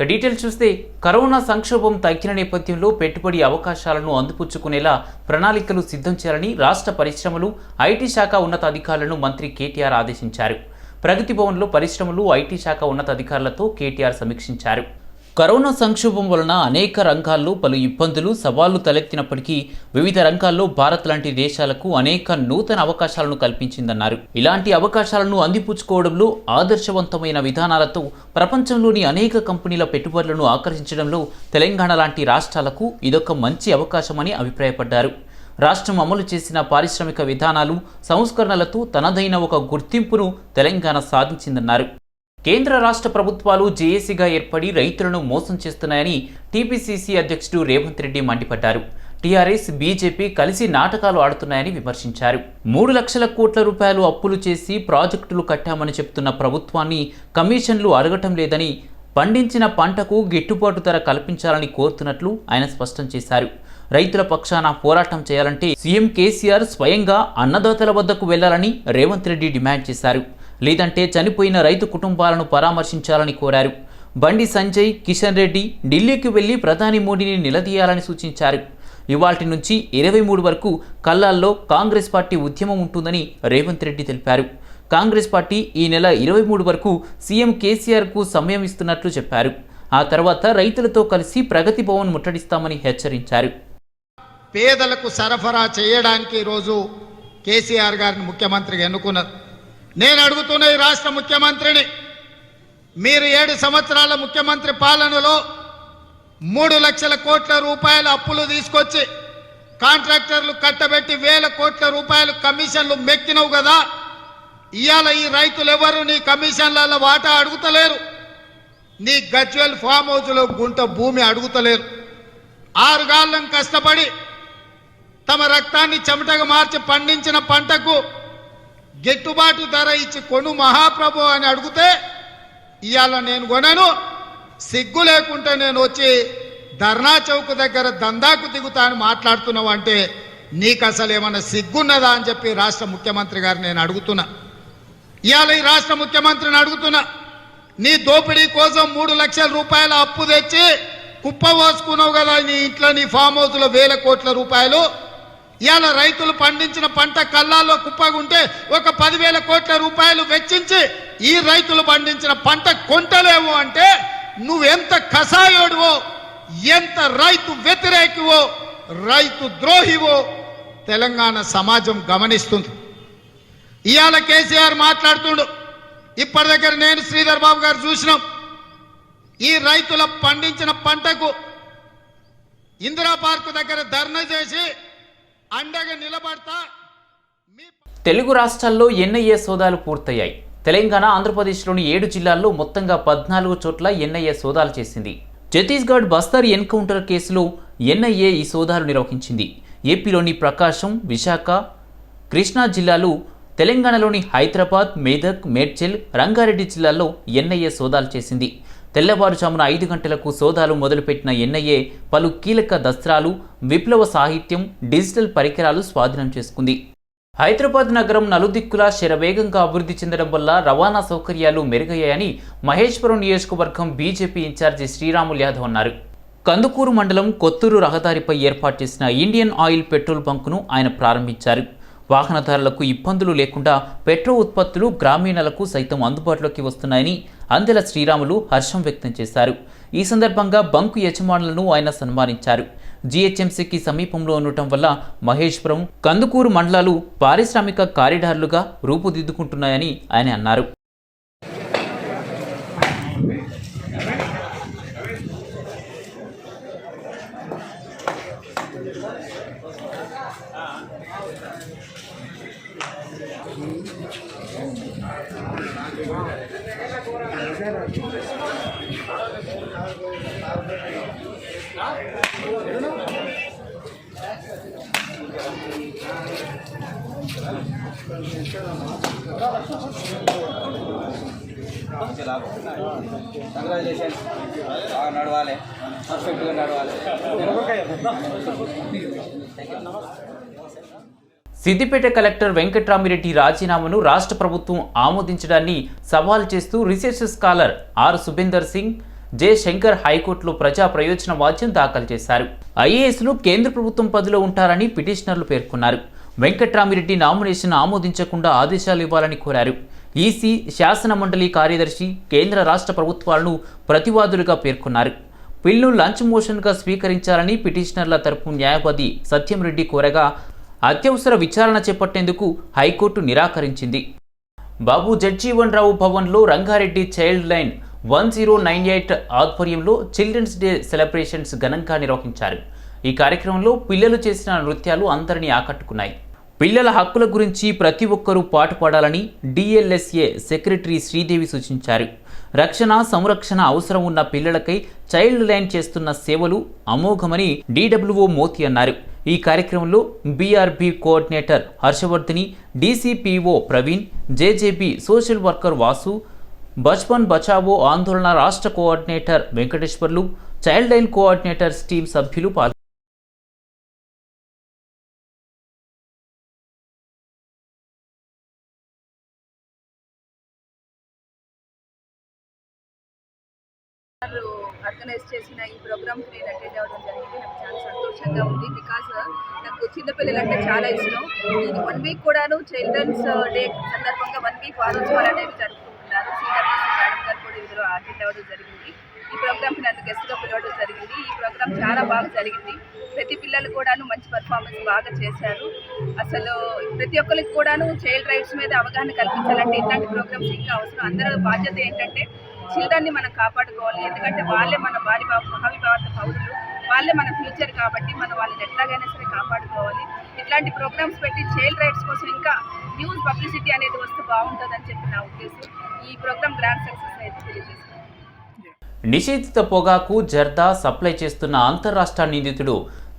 Details చూస్తే corona సంక్షోభం తగ్గిన నేపథ్యంలో పెట్టుబడి అవకాశాలను అందిపుచ్చుకునేలా ప్రణాళికలు సిద్ధం చేయాలని రాష్ట్ర పరిశ్రమలు, ఐటీ శాఖ ఉన్నతాధికారులను మంత్రి కేటీఆర్ ఆదేశించారు. ప్రగతి భవన్లో పరిశ్రమలు, ఐటీ శాఖ ఉన్నతాధికారులతో కేటీఆర్ సమీక్షించారు. కరోనా సంక్షోభం వలన అనేక రంగాల్లో పలు ఇబ్బందులు, సవాళ్లు తలెత్తినప్పటికీ వివిధ రంగాల్లో భారత్ లాంటి దేశాలకు అనేక నూతన అవకాశాలను కల్పించిందన్నారు. ఇలాంటి అవకాశాలను అందిపుచ్చుకోవడంలో ఆదర్శవంతమైన విధానాలతో ప్రపంచంలోని అనేక కంపెనీల పెట్టుబడులను ఆకర్షించడంలో తెలంగాణ లాంటి రాష్ట్రాలకు ఇదొక మంచి అవకాశమని అభిప్రాయపడ్డారు. రాష్ట్రం అమలు చేసిన పారిశ్రామిక విధానాలు, సంస్కరణలతో తనదైన ఒక గుర్తింపును తెలంగాణ సాధించిందన్నారు. కేంద్ర రాష్ట్ర ప్రభుత్వాలు జేఏసీగా ఏర్పడి రైతులను మోసం చేస్తున్నాయని టీపీసీసీ అధ్యక్షుడు రేవంత్ రెడ్డి మండిపడ్డారు. టీఆర్ఎస్, బీజేపీ కలిసి నాటకాలు ఆడుతున్నాయని విమర్శించారు. 3 లక్షల కోట్ల రూపాయలు అప్పులు చేసి ప్రాజెక్టులు కట్టామని చెప్తున్న ప్రభుత్వాన్ని కమిషన్లు అడగటం లేదని, పండించిన పంటకు గిట్టుబాటు ధర కల్పించాలని కోరుతున్నట్లు ఆయన స్పష్టం చేశారు. రైతుల పక్షాన పోరాటం చేయాలంటే సీఎం కేసీఆర్ స్వయంగా అన్నదాతల వద్దకు వెళ్లాలని రేవంత్ రెడ్డి డిమాండ్ చేశారు. లేదంటే చనిపోయిన రైతు కుటుంబాలను పరామర్శించాలని కోరారు. బండి సంజయ్, కిషన్ రెడ్డి ఢిల్లీకి వెళ్లి ప్రధాని మోడీని నిలదీయాలని సూచించారు. ఇవాల్టి నుంచి 23 వరకు కల్లాల్లో కాంగ్రెస్ పార్టీ ఉద్యమం ఉంటుందని రేవంత్ రెడ్డి తెలిపారు. కాంగ్రెస్ పార్టీ ఈ నెల 23 వరకు సీఎం కేసీఆర్కు సమయం ఇస్తున్నట్లు చెప్పారు. ఆ తర్వాత రైతులతో కలిసి ప్రగతి భవన్ ముట్టడిస్తామని హెచ్చరించారు. పేదలకు సరఫరా చేయడానికి ఈరోజు కేసీఆర్ గారిని ముఖ్యమంత్రిగా ఎన్నుకున్నారు. నేను అడుగుతున్న ఈ రాష్ట్ర ముఖ్యమంత్రిని, మీరు 7 సంవత్సరాల ముఖ్యమంత్రి పాలనలో 3 లక్షల కోట్ల రూపాయల అప్పులు తీసుకొచ్చి కాంట్రాక్టర్లు కట్టబెట్టి 1000 కోట్ల రూపాయలు కమిషన్లు మెక్కినవు కదా. ఇవాళ ఈ రైతులు ఎవరు నీ కమిషన్ల వాటా అడుగుతలేరు. నీ గజ్వెల్ ఫామ్ హౌస్లో గుంట భూమి అడుగుతలేరు. 6 గాళ్ళం కష్టపడి తమ రక్తాన్ని చెమటగా మార్చి పండించిన పంటకు గిట్టుబాటు ధర ఇచ్చి కొను మహాప్రభు అని అడిగితే ఇవాళ నేను కొనను, సిగ్గు లేకుంటే నేను వచ్చి ధర్నా చౌక్ దగ్గర దందాకు దిగుతా అని మాట్లాడుతున్నావు అంటే నీకు అసలు ఏమన్నా సిగ్గున్నదా అని చెప్పి రాష్ట్ర ముఖ్యమంత్రి గారు నేను అడుగుతున్నా. ఇవాళ ఈ రాష్ట్ర ముఖ్యమంత్రిని అడుగుతున్నా, నీ దోపిడీ కోసం 3 లక్షల రూపాయల అప్పు తెచ్చి కుప్ప పోసుకున్నావు కదా నీ ఇంట్లో, నీ ఫామ్ హౌస్లో 1000 కోట్ల రూపాయలు. ఇవాళ రైతులు పండించిన పంట కల్లాల్లో కుప్పగుంటే ఒక 10,000 కోట్ల రూపాయలు వెచ్చించి ఈ రైతులు పండించిన పంట కొంటలేవు అంటే నువ్వెంత కసాయోడువో, ఎంత రైతు వ్యతిరేకివో, రైతు ద్రోహివో తెలంగాణ సమాజం గమనిస్తుంది. ఇవాళ కేసీఆర్ మాట్లాడుతుండు, ఇప్పటి దగ్గర నేను శ్రీధర్ బాబు గారు చూసినాం. ఈ రైతుల పండించిన పంటకు ఇందిరా పార్కు దగ్గర ధర్నా చేసి అండగా నిలబడతా. తెలుగు రాష్ట్రాల్లో ఎన్ఐఏ సోదాలు పూర్తయ్యాయి. తెలంగాణ, ఆంధ్రప్రదేశ్లోని 7 జిల్లాల్లో మొత్తంగా 14 చోట్ల ఎన్ఐఏ సోదాలు చేసింది. ఛత్తీస్గఢ్ బస్తర్ ఎన్కౌంటర్ కేసులో ఎన్ఐఏ ఈ సోదాలు నిర్వహించింది. ఏపీలోని ప్రకాశం, విశాఖ, కృష్ణా జిల్లాలు, తెలంగాణలోని హైదరాబాద్, మేదక్, మేడ్చల్, రంగారెడ్డి జిల్లాల్లో ఎన్ఐఏ సోదాలు చేసింది. తెల్లవారుజామున 5 గంటలకు సోదాలు మొదలుపెట్టిన ఎన్ఐఏ పలు కీలక దస్త్రాలు, విప్లవ సాహిత్యం, డిజిటల్ పరికరాలు స్వాధీనం చేసుకుంది. హైదరాబాద్ నగరం నలుదిక్కులా శరవేగంగా అభివృద్ధి చెందడం వల్ల రవాణా సౌకర్యాలు మెరుగయ్యాయని మహేశ్వరం నియోజకవర్గం బీజేపీ ఇన్ఛార్జి శ్రీరాములు యాదవ్ అన్నారు. కందుకూరు మండలం కొత్తూరు రహదారిపై ఏర్పాటు చేసిన ఇండియన్ ఆయిల్ పెట్రోల్ బంకును ఆయన ప్రారంభించారు. వాహనదారులకు ఇబ్బందులు లేకుండా పెట్రోల్ ఉత్పత్తులు గ్రామీణులకు సైతం అందుబాటులోకి వస్తున్నాయని అందెల శ్రీరాములు హర్షం వ్యక్తం చేశారు. ఈ సందర్భంగా బంకు యజమానులను ఆయన సన్మానించారు. జీహెచ్ఎంసీకి సమీపంలో ఉండటం వల్ల మహేశ్వరం, కందుకూరు మండలాలు పారిశ్రామిక కారిడార్లుగా రూపుదిద్దుకుంటున్నాయని ఆయన అన్నారు. నడవాలి, పర్ఫెక్ట్గా నడవాలి. సిద్దిపేట కలెక్టర్ వెంకట్రామిరెడ్డి రాజీనామాను రాష్ట్ర ప్రభుత్వం ఆమోదించడాన్ని సవాల్ చేస్తూ research scholar R Subender Singh, J Shankar హైకోర్టులో ప్రజా ప్రయోజన వాద్యం దాఖలు చేశారు. ఐఏఎస్లు కేంద్ర ప్రభుత్వం పదవిలో ఉంటారని పిటిషనర్లు పేర్కొన్నారు. వెంకట్రామిరెడ్డి నామినేషన్ ఆమోదించకుండా ఆదేశాలు ఇవ్వాలని కోరారు. ఈసీ, శాసన మండలి కార్యదర్శి కేంద్ర రాష్ట్ర ప్రభుత్వాలను ప్రతివాదులుగా పేర్కొన్నారు. బిల్లు లంచ్ మోషన్గా స్వీకరించాలని పిటిషనర్ల తరపు న్యాయవాది సత్యంరెడ్డి కోరగా అత్యవసర విచారణ చేపట్టేందుకు హైకోర్టు నిరాకరించింది. బాబు జగ్జీవన్ రావు భవన్లో రంగారెడ్డి చైల్డ్ లైన్ 1098 ఆధ్వర్యంలో చిల్డ్రన్స్ డే సెలబ్రేషన్స్ ఘనంగా నిర్వహించారు. ఈ కార్యక్రమంలో పిల్లలు చేసిన నృత్యాలు అందరినీ ఆకట్టుకున్నాయి. పిల్లల హక్కుల గురించి ప్రతి ఒక్కరూ పాటుపడాలని డిఎల్ఎస్ఏ సెక్రటరీ శ్రీదేవి సూచించారు. రక్షణ, సంరక్షణ అవసరం ఉన్న పిల్లలకై చైల్డ్ లైన్ చేస్తున్న సేవలు అమోఘమని డిడబ్ల్యూఓ మోతి అన్నారు. ఈ కార్యక్రమంలో BRB coordinator Harshavardhini, DCPO Praveen, JJB social worker Vasu, Bachpan Bachao ఆందోళన రాష్ట్ర coordinator Venkateswarlu, child line coordinators team సభ్యులు పాల్గొన్నారు. ఆర్గనైజ్ చేసిన ఈ ప్రోగ్రామ్కి నేను అటెండ్ అవ్వడం జరిగింది. నాకు చాలా సంతోషంగా ఉంది. బికాజ్ నాకు చిన్నపిల్లలు అంటే చాలా ఇష్టం. ఇది 1 వీక్ కూడాను చిల్డ్రన్స్ డే సందర్భంగా 1 వీక్ వారోత్సవాలు అనేవి జరుపుకుంటున్నారు. సిడబ్ల్యూసీ మేడం గారు కూడా ఇందులో అటెండ్ అవ్వడం జరిగింది. ఈ ప్రోగ్రామ్కి నన్ను గెస్ట్గా పిలవడం జరిగింది. ఈ ప్రోగ్రామ్ చాలా బాగా జరిగింది. ప్రతి పిల్లలు కూడాను మంచి పర్ఫార్మెన్స్ బాగా చేశారు. అసలు ప్రతి ఒక్కరికి కూడాను చైల్డ్ రైట్స్ మీద అవగాహన కల్పించాలంటే ఇట్లాంటి ప్రోగ్రామ్స్ ఇంకా అవసరం. అందరూ బాధ్యత ఏంటంటే చిల్డ్రన్ని మనం కాపాడుకోవాలి. ఎందుకంటే వాళ్ళే మన భావి భారత పౌరులు, వాళ్ళే మన ఫ్యూచర్. కాబట్టి మనం వాళ్ళని ఎట్లాగైనా సరే కాపాడుకోవాలి. ఇట్లాంటి ప్రోగ్రామ్స్ పెట్టి చైల్డ్ రైట్స్ కోసం ఇంకా న్యూస్ పబ్లిసిటీ అనేది వస్తే బాగుంటుందని చెప్పి నా ఉద్దేశం. ఈ ప్రోగ్రామ్ గ్రాండ్ సక్సెస్ అయితే తెలియజేస్తున్నాను. నిషేధిత పొగాకు, జర్దా సప్లై చేస్తున్న అంతర్రాష్ట్ర నిందితుడు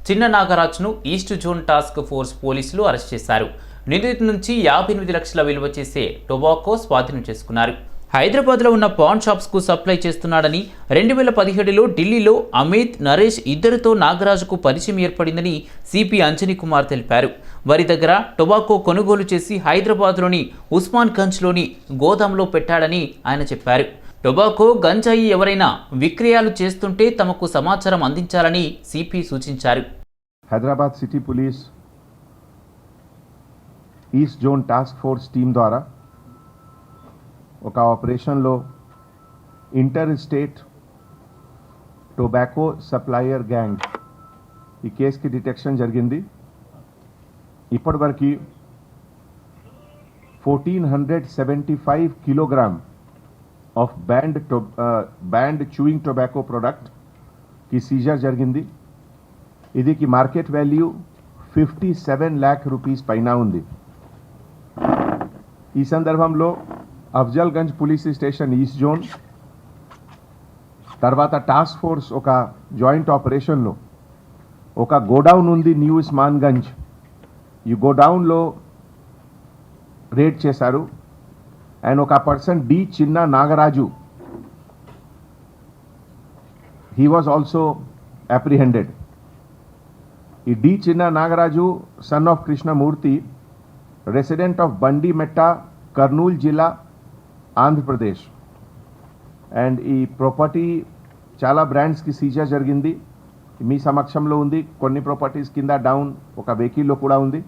చిన్న నాగరాజ్ను ఈస్ట్ జోన్ టాస్క్ ఫోర్స్ పోలీసులు అరెస్ట్ చేశారు. నిందితుడి నుంచి 58 లక్షల విలువ చేసే టొబాకో స్వాధీనం చేసుకున్నారు. హైదరాబాద్లో ఉన్న పాన్ షాప్స్కు సప్లై చేస్తున్నాడని 2017లో ఢిల్లీలో అమిత్, నరేష్ ఇద్దరితో నాగరాజుకు పరిచయం ఏర్పడిందని సిపి అంజనీ కుమార్ తెలిపారు. వారి దగ్గర టొబాకో కొనుగోలు చేసి హైదరాబాద్లోని ఉస్మాన్ గంజ్లోని గోదాంలో పెట్టాడని ఆయన చెప్పారు. టొబాకో, గంజాయి ఎవరైనా విక్రయాలు చేస్తుంటే తమకు సమాచారం అందించాలని సిపి సూచించారు. Hyderabad city police east zone task force team ద్వారా ఒక ఆపరేషన్లో inter state tobacco supplier gang ఈ కేసుకి డిటెక్షన్ జరిగింది. ఇప్పటివరకు 1475 kilogram of band chewing tobacco product కి సీజర్ జరిగింది. ఇదికి మార్కెట్ వాల్యూ 57 lakh రూపీస్ పైన ఉంది. ఈ సందర్భంలో Afzalgunj police station east zone తర్వాత టాస్క్ ఫోర్స్ ఒక జాయింట్ ఆపరేషన్లో ఒక గోడౌన్ ఉంది న్యూ ఉస్మాన్గంజ్. ఈ గోడౌన్లో రేడ్ చేశారు. అండ్ ఒక person D Chinna Nagaraju, he was also apprehended. E D Chinna Nagaraju son of Krishnamurthy, resident of Bandimetta, Kurnool jilla, Andhra Pradesh. And ఈ ప్రాపర్టీ చాలా బ్రాండ్స్కి సీజర్ జరిగింది. మీ సమక్షంలో ఉంది. కొన్ని ప్రాపర్టీస్ కింద డౌన్, ఒక వెహికల్లో కూడా ఉంది.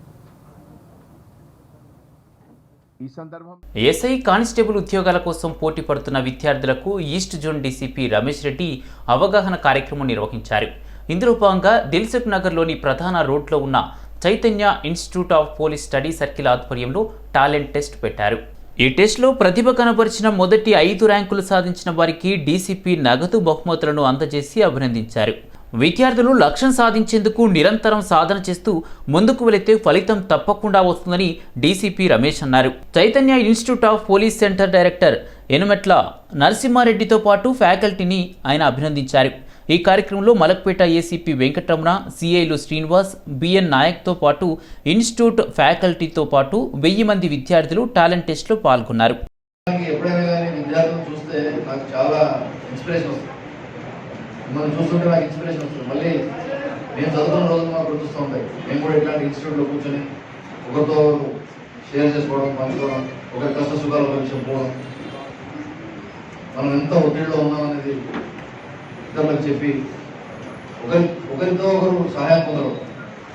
ఈ సందర్భం ఎస్ఐ, కానిస్టేబుల్ ఉద్యోగాల కోసం పోటీ పడుతున్న విద్యార్థులకు east zone DCP Ramesh Reddy అవగాహన కార్యక్రమం నిర్వహించారు. ఇందులో భాగంగా దిల్సుఖ్ నగర్లోని ప్రధాన రోడ్లో ఉన్న Chaitanya institute of police study circle ఆధ్వర్యంలో టాలెంట్ టెస్ట్ పెట్టారు. ఈ టెస్ట్లో ప్రతిభ కనబరిచిన మొదటి 5 ర్యాంకులు సాధించిన వారికి డీసీపీ నగదు బహుమతులను అందజేసి అభినందించారు. విద్యార్థులు లక్ష్యం సాధించేందుకు నిరంతరం సాధన చేస్తూ ముందుకు వెళితే ఫలితం తప్పకుండా వస్తుందని డీసీపీ రమేష్ అన్నారు. Chaitanya institute of police centre director Enumetla నరసింహారెడ్డితో పాటు ఫ్యాకల్టీని ఆయన అభినందించారు. ఈ కార్యక్రమంలో మలక్పేట ఏసీపీ వెంకటరమణ, సిఐలు శ్రీనివాస్, బిఎన్ నాయక్తో పాటు ఇన్స్టిట్యూట్ ఫ్యాకల్టీతో పాటు 1000 మంది విద్యార్థులు టాలెంట్ టెస్ట్లో పాల్గొన్నారు. మనం చూస్తుంటే నాకు ఇన్స్పిరేషన్ వస్తుంది. మళ్ళీ నేను చదువుకున్న రోజులు మాకు గుర్తొస్తూ ఉంటాయి. మేము కూడా ఇట్లాంటి ఇన్స్టిట్యూట్లో కూర్చొని ఒకరితో షేర్ చేసుకోవడం, పంచుకోవడం, ఒకరి కష్ట సుఖాలు ఒకరికి చెప్పుకోవడం, మనం ఎంత ఒత్తిడిలో ఉన్నామనేది ఇతరులకు చెప్పి ఒకరితో ఒకరు సహాయం పొందడం,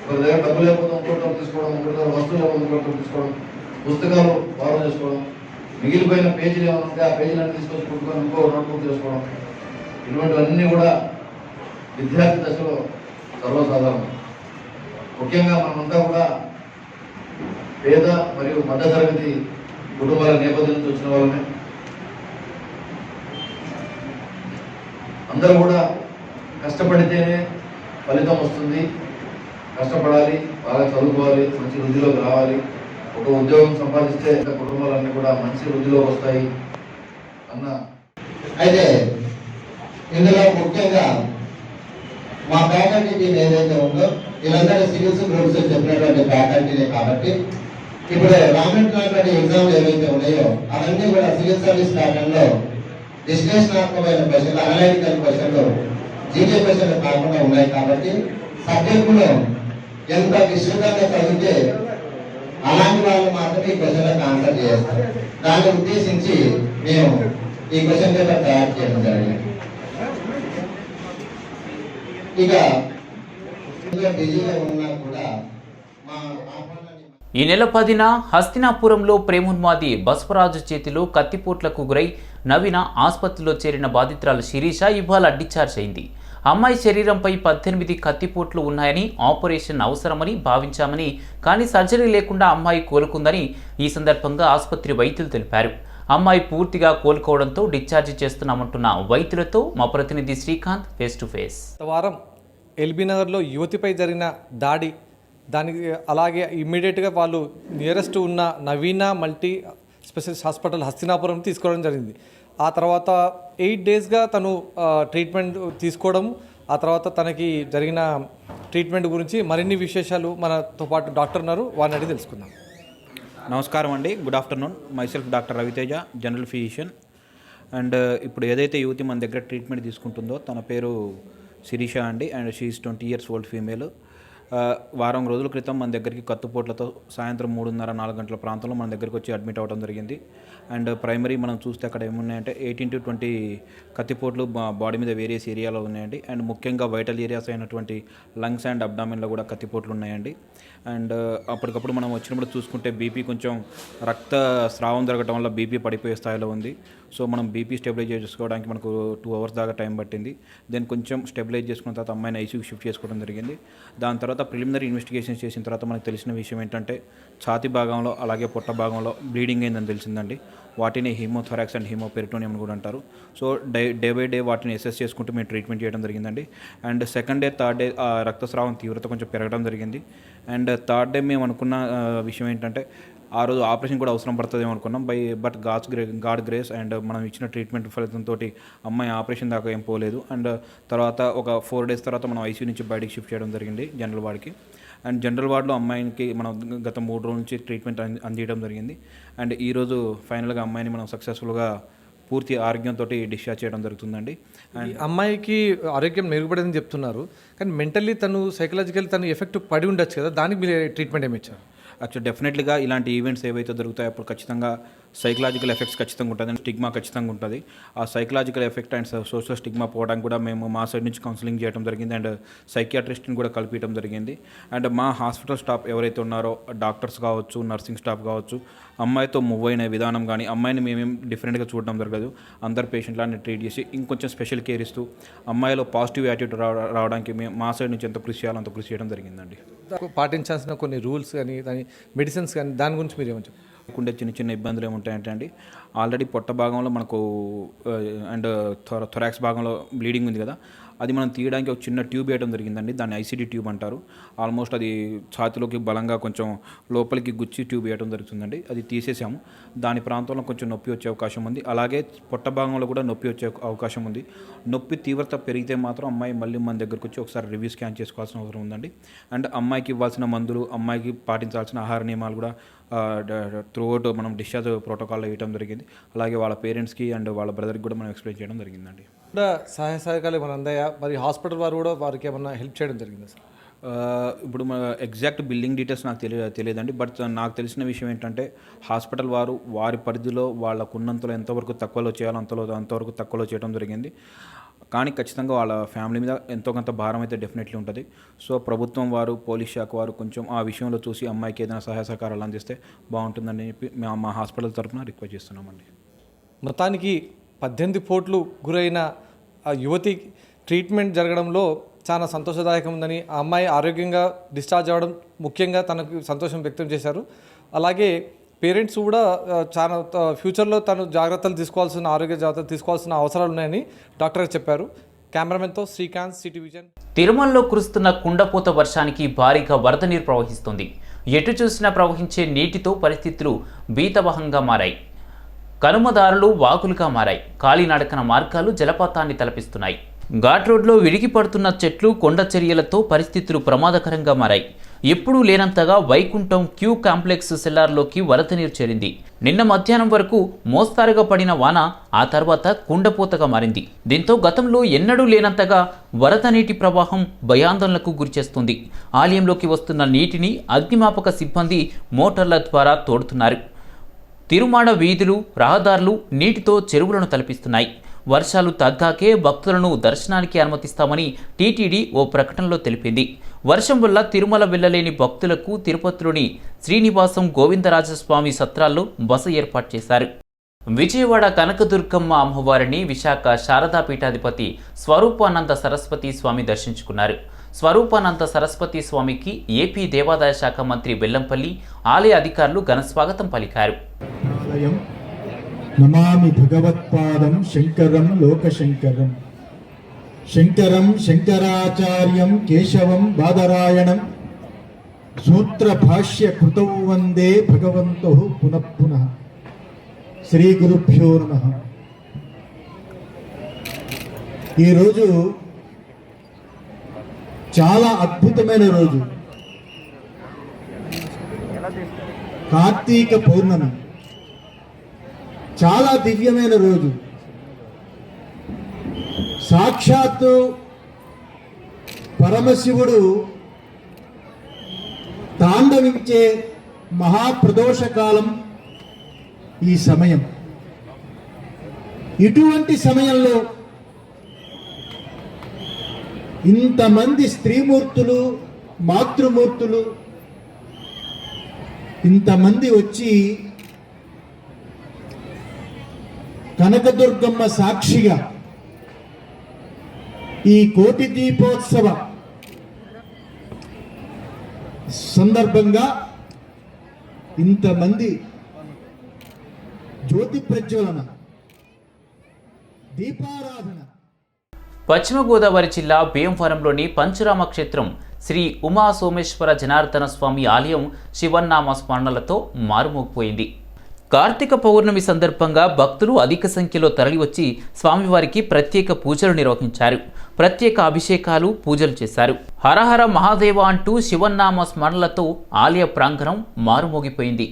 ఒకరి దగ్గర డబ్బు లేకపోతే ఇంకోటి తీసుకోవడం, ఒకరి దగ్గర వస్తువులు లేకపోతే ఇంకోటి తీసుకోవడం, పుస్తకాలు బారో చేసుకోవడం, మిగిలిపోయిన పేజీలు ఏమైనా ఉంటే ఆ పేజీలన్నీ తీసుకొచ్చి కుట్టుకొని ఇంకో నోట్బుక్ చేసుకోవడం, ఇటువంటివన్నీ కూడా విద్యార్థి దశలో సర్వసాధారణం. ముఖ్యంగా మనమంతా కూడా పేద మరియు మధ్యతరగతి కుటుంబాల నేపథ్యం నుంచి వచ్చిన వాళ్ళమే. అందరూ కూడా కష్టపడితేనే ఫలితం వస్తుంది, కష్టపడాలి, బాగా చదువుకోవాలి, మంచి వృద్ధిలోకి రావాలి, ఒక ఉద్యోగం సంపాదిస్తే కుటుంబాలన్నీ కూడా మంచి వృద్ధిలోకి వస్తాయి అన్న. అయితే ఇందులో ముఖ్యంగా మా ఫ్యాకల్టీ టీం ఏదైతే ఉందో వీళ్ళందరూ సివిల్స్ గ్రూప్స్ చెప్పినటువంటి ఫ్యాకల్టీనే కాబట్టి ఇప్పుడు రామేట్లాంటి ఎగ్జామ్లు ఏవైతే ఉన్నాయో అవన్నీ కూడా సివిల్ సర్వీస్ ప్యాటర్న్ లో విశ్లేషణాత్మకమైన క్వశ్చన్లు, అనలైటికల్ క్వశ్చన్లు, జీకే క్వశ్చన్లు కాకుండా ఉన్నాయి కాబట్టి సబ్జెక్టును ఎంత విస్తృతంగా చదివితే అలాంటి వాళ్ళు మాత్రమే ఈ క్వశ్చన్లకు ఆన్సర్ చేస్తారు. దాన్ని ఉద్దేశించి మేము ఈ క్వశ్చన్ పేపర్ తయారు చేయడం జరిగింది. ఇక బిజీగా ఉన్నా కూడా మా ఈ నెల 10న హస్తినాపురంలో ప్రేమోన్మాది బసవరాజు చేతిలో కత్తిపోట్లకు గురై నవీన ఆసుపత్రిలో చేరిన బాధితురాలు శిరీష ఇవాళ డిశ్చార్జ్ అయింది. అమ్మాయి శరీరంపై 18 కత్తిపోట్లు ఉన్నాయని, ఆపరేషన్ అవసరమని భావించామని, కానీ సర్జరీ లేకుండా అమ్మాయి కోలుకుందని ఈ సందర్భంగా ఆసుపత్రి వైద్యులు తెలిపారు. అమ్మాయి పూర్తిగా కోలుకోవడంతో డిశ్చార్జి చేస్తున్నామంటున్న వైద్యులతో మా ప్రతినిధి శ్రీకాంత్ ఫేస్ టు ఫేస్. వారం ఎల్బీ నగర్లో యువతిపై జరిగిన దాడి, దానికి అలాగే ఇమ్మీడియట్గా వాళ్ళు నియరెస్ట్ ఉన్న నవీన మల్టీ స్పెషలిస్ట్ హాస్పిటల్ హస్తినాపురం తీసుకోవడం జరిగింది. ఆ తర్వాత 8 డేస్గా తను ట్రీట్మెంట్ తీసుకోవడం, ఆ తర్వాత తనకి జరిగిన ట్రీట్మెంట్ గురించి మరిన్ని విశేషాలు మనతో పాటు డాక్టర్ ఉన్నారు, వారిని అడిగి తెలుసుకుందాం. నమస్కారం అండి, good afternoon. Myself doctor Raviteja, general physician. And ఇప్పుడు ఏదైతే యువతి మన దగ్గర ట్రీట్మెంట్ తీసుకుంటుందో తన పేరు శిరీష అండి. And she is 20 years old female. వారం రోజుల క్రితం మన దగ్గరికి కత్తుపోట్లతో సాయంత్రం 3:30-4 గంటల ప్రాంతంలో మన దగ్గరికి వచ్చి అడ్మిట్ అవ్వడం జరిగింది. అండ్ ప్రైమరీ మనం చూస్తే అక్కడ ఏమున్నాయంటే 18 to 20 కత్తిపోట్లు బాడీ మీద వేరియస్ ఏరియాలో ఉన్నాయండి. అండ్ ముఖ్యంగా వైటల్ ఏరియాస్ అయినటువంటి లంగ్స్ అండ్ అబ్డామిన్లో కూడా కత్తిపోట్లు ఉన్నాయండి. అండ్ అప్పటికప్పుడు మనం వచ్చినప్పుడు చూసుకుంటే బీపీ కొంచెం రక్త స్రావం జరగడం వల్ల బీపీ పడిపోయే స్థాయిలో ఉంది. సో మనం బీపీ స్టెబిలైజ్ చేసుకోవడానికి మనకు 2 hours దాకా టైం పట్టింది. దెన్ కొంచెం స్టెబిలైజ్ చేసుకున్న తర్వాత అమ్మాయిని ఐసీయూకి షిఫ్ట్ చేసుకోవడం జరిగింది. దాని తర్వాత ప్రిలిమినరీ ఇన్వెస్టిగేషన్స్ చేసిన తర్వాత మనకు తెలిసిన విషయం ఏంటంటే ఛాతీ భాగంలో అలాగే పొట్ట భాగంలో బ్లీడింగ్ అయిందని తెలిసిందండి. వాటిని హీమోథొరాక్స్ అండ్ హీమోపెరిటోనియం కూడా అంటారు. సో డే బై డే వాటిని అసెస్ చేసుకుంటూ మేము ట్రీట్మెంట్ చేయడం జరిగిందండి. And second day, third day రక్తస్రావం తీవ్రత కొంచెం పెరగడం జరిగింది. అండ్ థర్డ్ డే మేము అనుకున్న విషయం ఏంటంటే ఆ రోజు ఆపరేషన్ కూడా అవసరం పడుతుందేమో అనుకున్నాం. బట్ గాడ్ గ్రేస్ అండ్ మనం ఇచ్చిన ట్రీట్మెంట్ ఫలితంతో అమ్మాయి ఆపరేషన్ దాకా ఏం పోలేదు. అండ్ తర్వాత ఒక 4 days తర్వాత మనం ఐసీయూ నుంచి బయటికి షిఫ్ట్ చేయడం జరిగింది జనరల్ వార్డ్కి. అండ్ జనరల్ వార్డులో అమ్మాయికి మనం గత 3 రోజుల నుంచి ట్రీట్మెంట్ అందించడం జరిగింది. అండ్ ఈరోజు ఫైనల్గా అమ్మాయిని మనం సక్సెస్ఫుల్గా పూర్తి ఆరోగ్యంతో డిశ్చార్జ్ చేయడం జరుగుతుందండి. అండ్ అమ్మాయికి ఆరోగ్యం మెరుగుపడదని చెప్తున్నారు, కానీ మెంటల్లీ తను సైకలాజికల్ తను ఎఫెక్ట్ పడి ఉండొచ్చు కదా, దానికి మీరు ట్రీట్మెంట్ ఏమి ఇచ్చారు? యాక్చువల్ డెఫినెట్లీగా ఇలాంటి ఈవెంట్స్ ఏవైతే దొరుకుతాయో అప్పుడు ఖచ్చితంగా సైకలాజికల్ ఎఫెక్ట్స్ ఖచ్చితంగా ఉంటుంది, అండ్ స్టిగ్మా ఖచ్చితంగా ఉంటుంది. ఆ psychological effect and social stigma పోవడానికి కూడా మేము మా సైడ్ నుంచి కౌన్సిలింగ్ చేయడం జరిగింది. అండ్ సైకియాట్రిస్ట్ని కూడా కల్పించడం జరిగింది. అండ్ మా హాస్పిటల్ స్టాఫ్ ఎవరైతే ఉన్నారో డాక్టర్స్ కావచ్చు, నర్సింగ్ స్టాఫ్ కావచ్చు, అమ్మాయితో మూవ్ అయిన విధానం కానీ అమ్మాయిని మేమేం డిఫరెంట్గా చూడడం జరగదు. అందరు పేషెంట్లని ట్రీట్ చేసి ఇంకొంచెం స్పెషల్ కేర్ ఇస్తూ అమ్మాయిలో పాజిటివ్ యాటిట్యూడ్ రావడానికి మేము మా సైడ్ నుంచి ఎంత కృషి చేయాలో అంత కృషి చేయడం జరిగిందండి. పాటించాల్సిన కొన్ని రూల్స్ కానీ దాని మెడిసిన్స్ కానీ దాని గురించి మీరు ఏమని చెప్పారు? ఉండే చిన్న చిన్న ఇబ్బందులు ఏముంటాయంటే అండి, ఆల్రెడీ పొట్ట భాగంలో మనకు అండ్ థొరాక్స్ భాగంలో బ్లీడింగ్ ఉంది కదా, అది మనం తీయడానికి ఒక చిన్న ట్యూబ్ వేయడం జరిగిందండి. దాన్ని ఐసీడీ ట్యూబ్ అంటారు. ఆల్మోస్ట్ అది ఛాతిలోకి బలంగా కొంచెం లోపలికి గుచ్చి ట్యూబ్ వేయడం జరుగుతుందండి. అది తీసేసాము. దాని ప్రాంతంలో కొంచెం నొప్పి వచ్చే అవకాశం ఉంది. అలాగే పొట్ట భాగంలో కూడా నొప్పి వచ్చే అవకాశం ఉంది. నొప్పి తీవ్రత పెరిగితే మాత్రం అమ్మాయి మళ్ళీ మన దగ్గరకు వచ్చి ఒకసారి రివ్యూ స్కాన్ చేసుకోవాల్సిన అవసరం ఉందండి. అండ్ అమ్మాయికి ఇవ్వాల్సిన మందులు, అమ్మాయికి పాటించాల్సిన ఆహార నియమాలు కూడా త్రూఅవుట్ మనం డిశ్చార్జ్ ప్రోటోకాల్లో ఇవ్వడం జరిగింది. అలాగే వాళ్ళ పేరెంట్స్కి అండ్ వాళ్ళ బ్రదర్కి కూడా మనం ఎక్స్ప్లెయిన్ చేయడం జరిగిందండి. కూడా సహాయ సహకారాలు ఏమైనా అందాయా? మరి హాస్పిటల్ వారు కూడా వారికి ఏమన్నా హెల్ప్ చేయడం జరిగిందా సార్? ఇప్పుడు మన ఎగ్జాక్ట్ బిల్లింగ్ డీటెయిల్స్ నాకు తెలియదండి. బట్ నాకు తెలిసిన విషయం ఏంటంటే హాస్పిటల్ వారు వారి పరిధిలో వాళ్ళకున్నంతలో ఎంతవరకు తక్కువలో చేయాలో అంతవరకు తక్కువలో చేయడం జరిగింది. కానీ ఖచ్చితంగా వాళ్ళ ఫ్యామిలీ మీద ఎంతో కొంత భారం అయితే డెఫినెట్లీ ఉంటుంది. సో ప్రభుత్వం వారు, పోలీస్ శాఖ వారు కొంచెం ఆ విషయంలో చూసి అమ్మాయికి ఏదైనా సహాయ సహకారాలు అందిస్తే బాగుంటుందని చెప్పి మా హాస్పిటల్ తరఫున రిక్వెస్ట్ చేస్తున్నామండి. మొత్తానికి 18 పోట్లు గురైన ఆ యువతి ట్రీట్మెంట్ జరగడంలో చాలా సంతోషదాయకం ఉందని, ఆ అమ్మాయి ఆరోగ్యంగా డిశ్చార్జ్ అవ్వడం ముఖ్యంగా తనకు సంతోషం వ్యక్తం చేశారు. అలాగే పేరెంట్స్ కూడా చాలా ఫ్యూచర్లో తను జాగ్రత్తలు తీసుకోవాల్సిన, ఆరోగ్య జాగ్రత్తలు తీసుకోవాల్సిన అవసరాలు ఉన్నాయని డాక్టర్ చెప్పారు. కెమెరామెన్తో శ్రీకాంత్, సిటీ విజన్. తిరుమలలో కురుస్తున్న కుండపోత వర్షానికి భారీగా వరద నీరు ప్రవహిస్తుంది. ఎటు చూసినా ప్రవహించే నీటితో పరిస్థితులు భీతవహంగా మారాయి. కనుమదారులు వాగులుగా మారాయి. కాలినడకన మార్గాలు జలపాతాన్ని తలపిస్తున్నాయి. ఘాట్ రోడ్లో విరిగి పడుతున్న చెట్లు, కొండ చర్యలతో పరిస్థితులు ప్రమాదకరంగా మారాయి. ఎప్పుడూ లేనంతగా వైకుంఠం క్యూ కాంప్లెక్స్ సెల్లార్లోకి వరద నీరు చేరింది. నిన్న మధ్యాహ్నం వరకు మోస్తారుగా పడిన వాన ఆ తర్వాత కుండపోతగా మారింది. దీంతో గతంలో ఎన్నడూ లేనంతగా వరద నీటి ప్రవాహం భయాందోళనకు గురిచేస్తుంది. ఆలయంలోకి వస్తున్న నీటిని అగ్నిమాపక సిబ్బంది మోటార్ల ద్వారా తోడుతున్నారు. తిరుమాడ వీధులు, రహదారులు నీటితో చెరువులను తలపిస్తున్నాయి. వర్షాలు తగ్గాకే భక్తులను దర్శనానికి అనుమతిస్తామని టీటీడీ ఓ ప్రకటనలో తెలిపింది. వర్షం వల్ల తిరుమల వెళ్లలేని భక్తులకు తిరుపతిలోని శ్రీనివాసం గోవిందరాజస్వామి సత్రాల్లో బస ఏర్పాటు చేశారు. విజయవాడ కనకదుర్గమ్మ అమ్మవారిని విశాఖ శారదా పీఠాధిపతి స్వరూపానంద సరస్వతి స్వామి దర్శించుకున్నారు. స్వరూపానంద సరస్వతి స్వామికి ఏపీ దేవాదాయ శాఖ మంత్రి బెల్లంపల్లి ఆలయ అధికారులు ఘనస్వాగతం పలికారు. నమామి భగవత్పాదం శంకరం లోకశంకరం, శంకరం శంకరాచార్యం కేశవం బాదరాయణం, సూత్ర భాష్య కృతౌ వందే భగవంతో పునః పునః. శ్రీ గురుభ్యో నమః. ఈరోజు చాలా అద్భుతమైన రోజు. కార్తీక పౌర్ణమి చాలా దివ్యమైన రోజు. సాక్షాత్తు పరమశివుడు తాండవించే మహాప్రదోషకాలం ఈ సమయం. ఇటువంటి సమయంలో ఇంతమంది స్త్రీమూర్తులు, మాతృమూర్తులు ఇంతమంది వచ్చి కనకదుర్గమ్మ సాక్షిగా ఈ కోటి దీపోత్సవ సందర్భంగా ఇంతమంది జ్యోతి ప్రజ్వలన, దీపారాధన. పశ్చిమ గోదావరి జిల్లా భీమవరంలోని పంచురామ క్షేత్రం శ్రీ ఉమా సోమేశ్వర జనార్దన స్వామి ఆలయం శివన్నామ స్మరణలతో మారుమోగిపోయింది. కార్తీక పౌర్ణమి సందర్భంగా భక్తులు అధిక సంఖ్యలో తరలివచ్చి స్వామివారికి ప్రత్యేక పూజలు నిర్వహించారు. ప్రత్యేక అభిషేకాలు, పూజలు చేశారు. హరహర మహాదేవ అంటూ శివన్నామ స్మరణలతో ఆలయ ప్రాంగణం మారుమోగిపోయింది.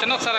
చిన్న ఒకసారి